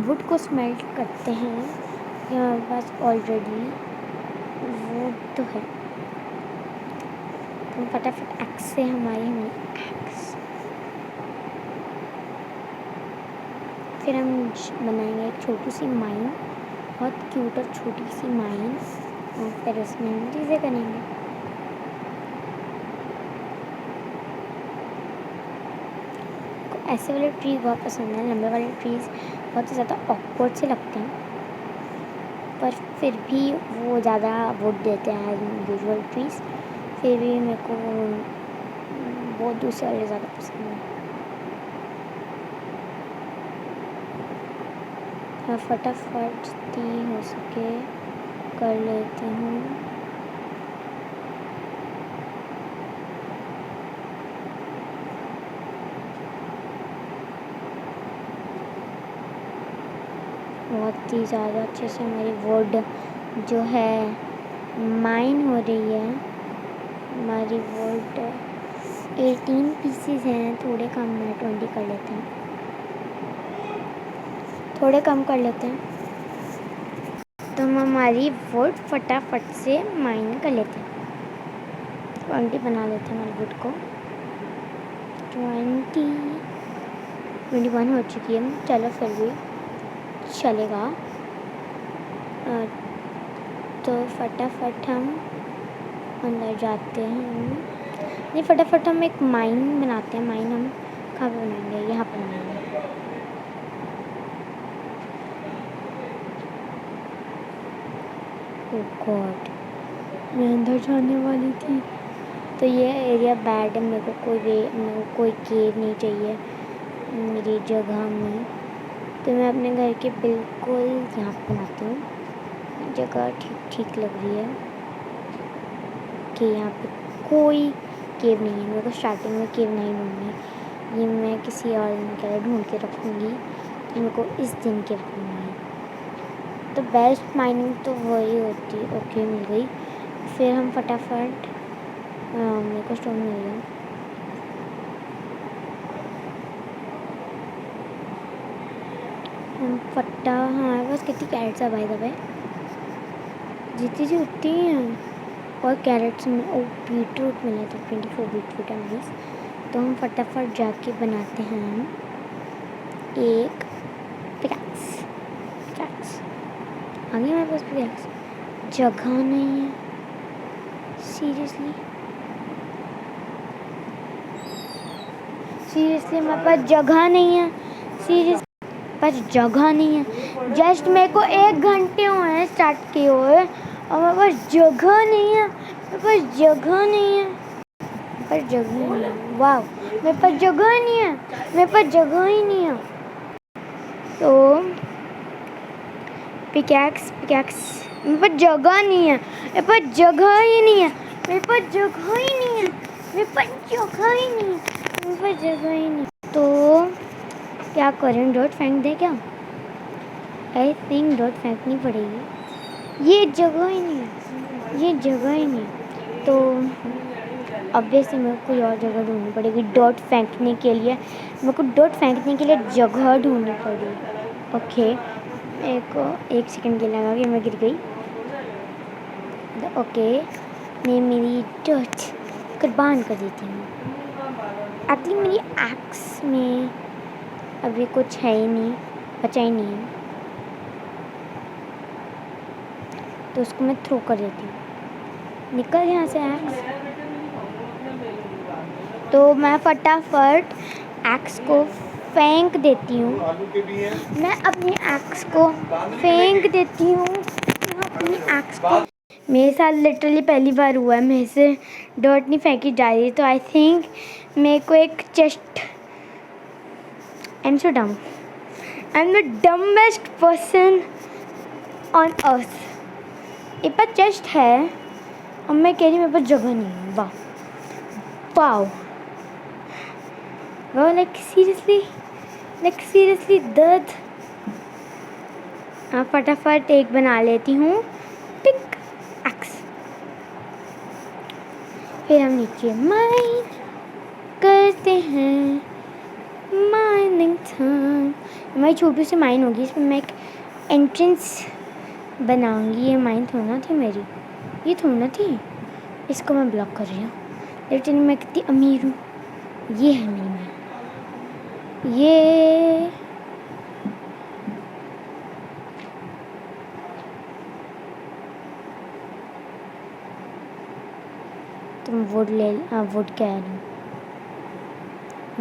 वुड को स्मेल्ट करते हैं। हमारे पास ऑलरेडी वुड तो है तो फटाफट एक्स से हमारी एक्स। फिर हम बनाएंगे एक छोटी सी माइन, बहुत क्यूट और छोटी सी माइन, और फिर उसमें हम चीज़ें करेंगे। ऐसे वाले ट्रीज बहुत पसंद हैं। लंबे वाले ट्रीज बहुत ही ज़्यादा ऑकवर्ड से लगते हैं पर फिर भी वो ज़्यादा वुड देते हैं यूजुअल ट्रीज। फिर भी मेरे को वो दूसरे वाले ज़्यादा पसंद है। मैं फटाफट जितनी हो सके कर लेती हूँ। बहुत ही ज़्यादा अच्छे से हमारी वुड जो है माइन हो रही है। हमारी वुड 18 पीसीज हैं, थोड़े कम है 20 कर लेते हैं, थोड़े कम कर लेते हैं। तो हम हमारी वुड फटाफट से माइन कर लेते हैं। 20 बना लेते हैं हमारी वुड को। 21 हो चुकी है। चलो फिर भी चलेगा। तो फटाफट हम अंदर जाते हैं। नहीं फटाफट हम एक माइन बनाते हैं। माइन हम कहाँ पे बनाएंगे? यहाँ पर बनाएंगे। ओह गॉड मैं अंदर जाने वाली थी। तो ये एरिया बैड है। मेरे को कोई केव नहीं चाहिए मेरी जगह में। तो मैं अपने घर के बिल्कुल यहाँ पर बनाती हूँ। जगह ठीक ठीक लग रही है कि यहाँ पे कोई केव नहीं है। मेरे को स्टार्टिंग में केव नहीं ढूंढनी, ये मैं किसी और दिन के लिए ढूंढ के रखूँगी। मेरे को इस दिन केव ढूंढनी है। तो बेस्ट माइनिंग तो वही होती है। ओके मिल गई। फिर हम फटाफट मेरे को स्टोन मिल गया। हम फटा हमारे पास कितनी कैरेट्स है भाई दबे जितनी जी उतनी हैं। और कैरेट्स में ओ बीटरूट मिला था 24 बीटरूट है। तो हम फटाफट जाके बनाते हैं एक पिकैक्स। आगे हमारे पास पिकैक्स जगह नहीं है। सीरियसली हमारे पास जगह नहीं है। सीरियसली पास जगह नहीं है। जस्ट मेरे को 1 घंटे हुए हैं स्टार्ट किए हुए और मेरे पास जगह नहीं है। मेरे पास जगह नहीं है। मेरे पास जगह नहीं है। वाह मेरे पास जगह नहीं है। मेरे पास जगह ही नहीं है। तो पिकैक्स मेरे पास जगह नहीं है। मेरे पास जगह ही नहीं है। मेरे पास जगह ही नहीं है। मेरे पास जगह ही नहीं है। मेरे पास जगह ही नहीं। तो क्या करें? डॉट फेंक दें क्या? आई थिंक डॉट फेंकनी पड़ेगी। ये जगह ही नहीं है। ये जगह ही नहीं। तो ऑब्वियसली मेरे को कोई और जगह ढूंढनी पड़ेगी डॉट फेंकने के लिए। मेरे को डॉट फेंकने के लिए जगह ढूंढनी पड़ेगी। ओके एक सेकंड के लगा कि मैं गिर गई। ओके मैं मेरी डॉट कुर्बान कर देती हूँ। एक्चुअली मेरी एक्स में अभी कुछ है ही नहीं, बचा ही नहीं है, तो उसको मैं थ्रो कर देती हूँ। निकल यहाँ से एक्स। तो मैं फटाफट एक्स को फेंक देती हूँ। मैं अपनी एक्स को फेंक देती हूँ। मैं अपनी एक्स को मेरे साथ लिटरली पहली बार हुआ है, मेरे से डॉट नहीं फेंकी जा रही, तो आई थिंक मेरे को एक चेस्ट, आई एम सो डम, I am the dumbest person on earth. मेरे पास चेस्ट है और मैं कह रही मेरे पास जगह नहीं है। वाह वाओ वाह, लाइक सीरियसली दर्द। फटाफट एक बना लेती हूँ पिक एक्स। फिर हम नीचे माइन करते हैं, माइनिंग टाइम। हमारी छोटी सी माइन होगी, इसमें मैं एक एंट्रेंस बनाऊंगी। ये माइन थोड़ा थी मेरी, ये थोड़ा थी, इसको मैं ब्लॉक कर रही हूँ। लेकिन मैं कितनी अमीर हूँ। ये है मेरी माइन, ये तुम वुड ले, वुड कह रही हूँ,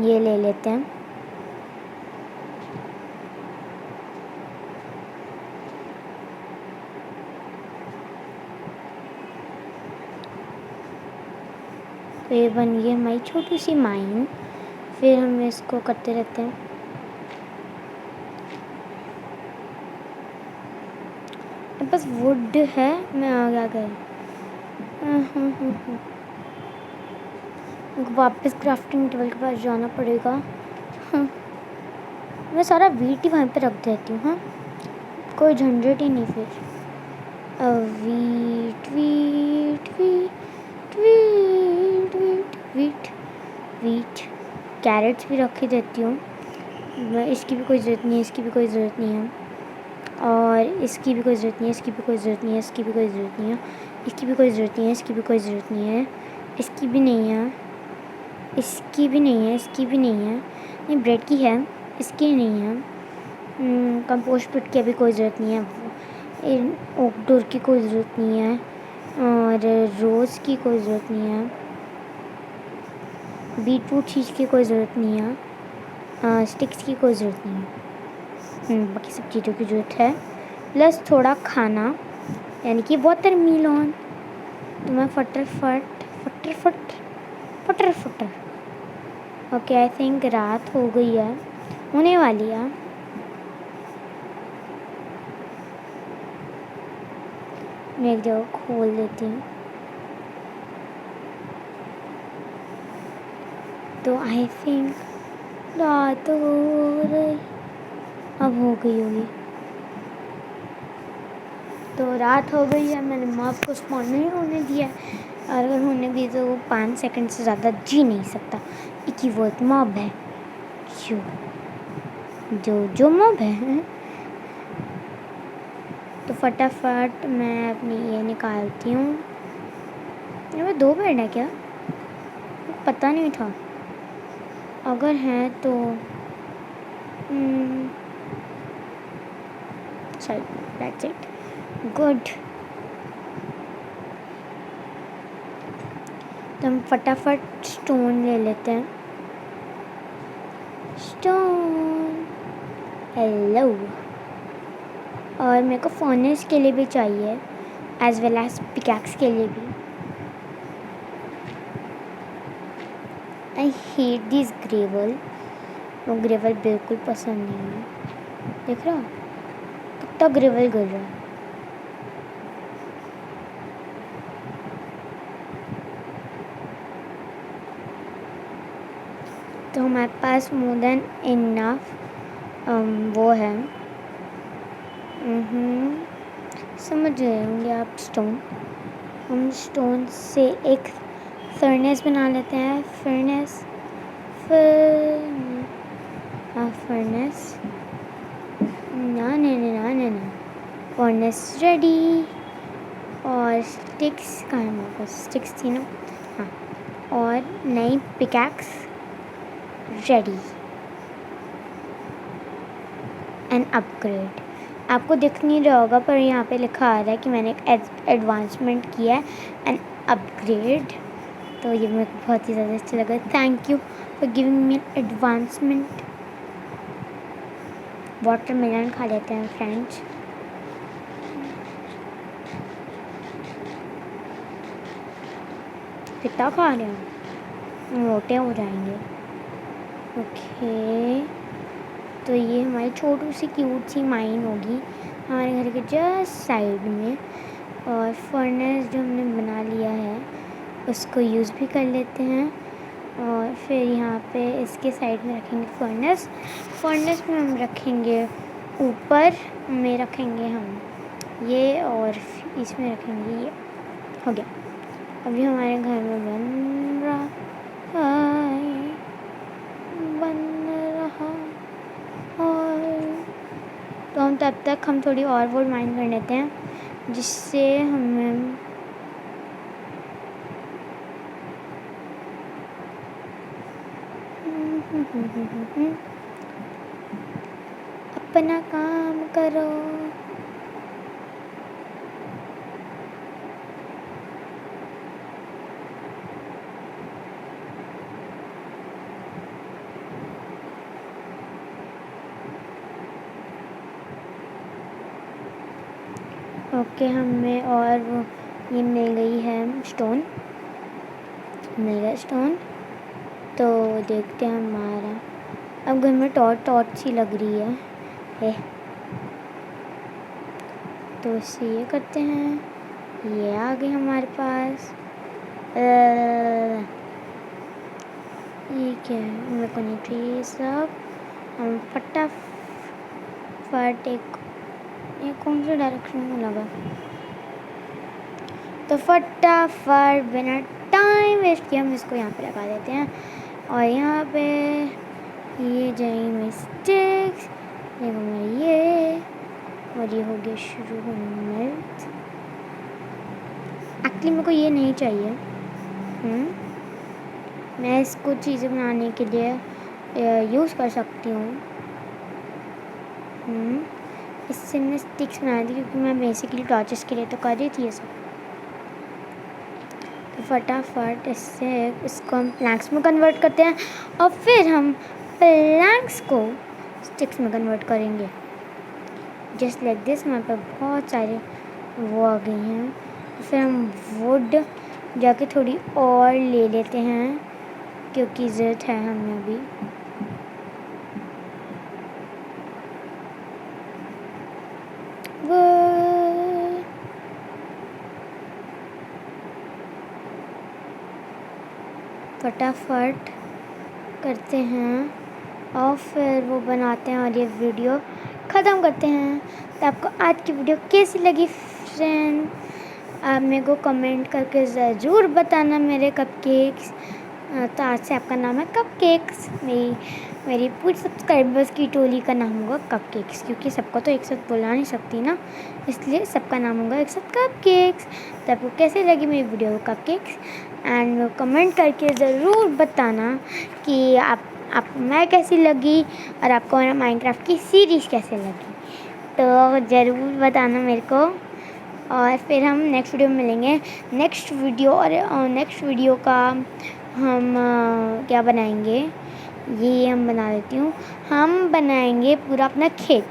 ये ले लेते हैं। तो ये बन गई हमारी छोटी सी माइन। फिर हम इसको करते रहते हैं। बस वुड है, मैं आ गया। वापस क्राफ्टिंग टेबल के पास जाना पड़ेगा। मैं सारा वीट ही वहाँ पे रख देती हूँ। हाँ, कोई झंझट ही नहीं फिर। वीट वीट वीट वीट वीट वीट वीट कैरेट्स भी रख ही देती हूँ। इसकी भी कोई ज़रूरत नहीं है, इसकी भी कोई ज़रूरत नहीं है, और इसकी भी कोई ज़रूरत नहीं है, इसकी भी कोई ज़रूरत नहीं है, इसकी भी कोई ज़रूरत नहीं है, इसकी भी कोई ज़रूरत नहीं है, इसकी भी कोई ज़रूरत नहीं है, इसकी भी नहीं है, इसकी भी नहीं है, इसकी भी नहीं है। नहीं, ब्रेड की है, इसकी नहीं है। कंपोस्ट पिट की अभी कोई ज़रूरत नहीं है। ओक डोर की कोई ज़रूरत नहीं है, और रोज़ की कोई ज़रूरत नहीं है। बीटरूट चीज़ की कोई ज़रूरत नहीं है। स्टिक्स की कोई ज़रूरत नहीं है। बाकी सब चीज़ों की ज़रूरत है, प्लस थोड़ा खाना, यानी कि वाटरमेलन। तो मैं फटर। ओके, आई थिंक रात हो गई है, होने वाली है। मैं एक जगह खोल देती हूँ। तो आई थिंक रात हो रही, अब हो गई होगी। तो रात हो गई है, मैंने मॉब को स्पॉन नहीं होने दिया, और अगर होने दी तो वो 5 सेकंड से ज़्यादा जी नहीं सकता। एक ही वो मॉब है जो मॉब है। तो फटाफट मैं अपनी ये निकालती हूँ। ये 2 बेड है क्या? पता नहीं था, अगर है तो चल, दैट्स इट, गुड। तो हम फटाफट स्टोन ले लेते हैं। Stone, hello. और मेरे को फर्नेस के लिए भी चाहिए, एज वेल एज पिकैक्स के लिए भी। आई हेट दिस ग्रेवल, वो ग्रेवल बिल्कुल पसंद नहीं है। देख रहा कितना ग्रेवल गिर रहा है। तो हमारे पास मोर देन इनफ वो है। समझ रहे होंगे आप, स्टोन। हम स्टोन से एक फर्नेस बना लेते हैं। फर्नेस ना फर्नेस रेडी। और स्टिक्स कहाँ है? मेरे पास स्टिक्स थी ना, हाँ। और नई पिकैक्स रेडी एंड अपग्रेड। आपको दिख नहीं रहा होगा, पर यहाँ पे लिखा आ रहा है कि मैंने एक एडवांसमेंट किया है एंड अपग्रेड। तो ये मेरे को बहुत ही ज़्यादा अच्छा लगा। Thank you for giving me an advancement. Watermelon खा लेते हैं फ्रेंड्स। कितना खा रहे हैं, मोटे हो जाएंगे। ओके, तो ये हमारी छोटी सी क्यूट सी माइन होगी हमारे घर के जस्ट साइड में। और फर्नेस जो हमने बना लिया है उसको यूज़ भी कर लेते हैं। और फिर यहाँ पे इसके साइड में रखेंगे फर्नेस। फर्नेस में हम रखेंगे, ऊपर में रखेंगे हम ये, और इसमें रखेंगे ये। हो गया, अभी हमारे घर में बन रहा और तो हम तब तक हम थोड़ी और वुड माइन कर लेते हैं, जिससे हमें अपना काम करो। ओके, हमें और वो ये मिल गई है स्टोन, मिल गया स्टोन। तो देखते हैं हमारा अब घर में टॉर्च सी लग रही है। तो इससे ये करते हैं, ये आ गई हमारे पास। ये क्या है, मेरे को नहीं चाहिए सब। हम फटाफट ये कौन से डायरेक्शन में लगा, तो फटाफट बिना टाइम वेस्ट किए हम इसको यहाँ पे लगा देते हैं। और यहाँ पे ये जाएंगे मेरी स्टिक्स, ये और ये हो गया शुरू होने। एक्चुअली मेरे को ये नहीं चाहिए। मैं इसको चीज़ें बनाने के लिए यूज़ कर सकती हूँ। इससे मैं स्टिक्स बना दी, क्योंकि मैं बेसिकली टॉर्चेस के लिए तो कर रही थी ये सब। तो फटाफट इसको हम प्लैंक्स में कन्वर्ट करते हैं, और फिर हम प्लैंक्स को स्टिक्स में कन्वर्ट करेंगे। Just like this. हमारे पास बहुत सारे वो आ गई हैं। फिर हम वुड जाके थोड़ी और ले लेते हैं, क्योंकि ज़रूरत है हमें अभी। फटाफट करते हैं और फिर वो बनाते हैं और ये वीडियो ख़त्म करते हैं। तो आपको आज की वीडियो कैसी लगी फ्रेंड, आप मेरे को कमेंट करके ज़रूर बताना मेरे कपकेक्स। तो आज से आपका नाम है कपकेक्स। मेरी पूरी सब्सक्राइबर्स की टोली का नाम होगा कपकेक्स, क्योंकि सबको तो एक साथ बुला नहीं सकती ना, इसलिए सबका नाम होगा एक साथ कपकेक्स। तो आपको कैसे लगी मेरी वीडियो कपकेक्स, एंड कमेंट करके ज़रूर बताना कि आप मैं कैसी लगी और आपको मेरा माइनक्राफ्ट की सीरीज़ कैसे लगी। तो ज़रूर बताना मेरे को, और फिर हम नेक्स्ट वीडियो में मिलेंगे। नेक्स्ट वीडियो का हम क्या बनाएंगे, ये हम बना देती हूँ। हम बनाएंगे पूरा अपना खेत।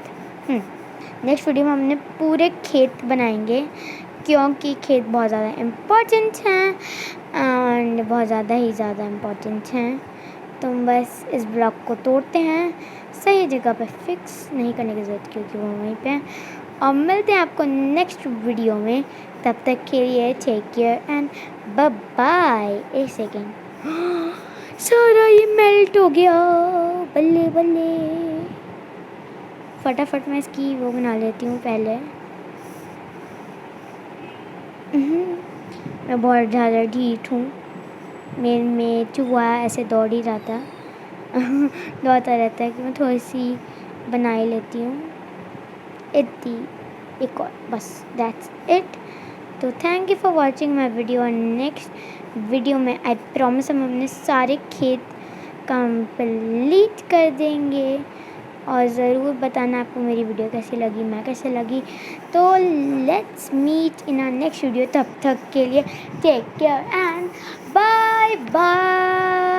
नेक्स्ट वीडियो में हमने पूरे खेत बनाएंगे, क्योंकि खेत बहुत ज़्यादा इम्पोर्टेंट हैं एंड बहुत ज़्यादा ही ज़्यादा इम्पोर्टेंट हैं। तो हम बस इस ब्लॉक को तोड़ते हैं, सही जगह पे फिक्स नहीं करने की ज़रूरत, क्योंकि वो वहीं पे है। और मिलते हैं आपको नेक्स्ट वीडियो में। तब तक के लिए take care and bye bye. एक सेकेंड, सारा ये मेल्ट हो गया, बल्ले बल्ले। फटाफट मैं इसकी वो बना लेती हूँ पहले। मैं बहुत ज़्यादा ढीठ हूँ, मेरे में चूहा ऐसे दौड़ ही रहा था दौड़ता रहता है कि मैं थोड़ी सी बना ही लेती हूँ। एक और बस, दैट्स इट। तो thank you for watching my video. और नेक्स्ट वीडियो में आई प्रॉमिस हम अपने सारे खेत कंप्लीट कर देंगे। और ज़रूर बताना आपको मेरी वीडियो कैसी लगी, मैं कैसे लगी। तो let's meet in our next video. तब तक के लिए take care and bye bye.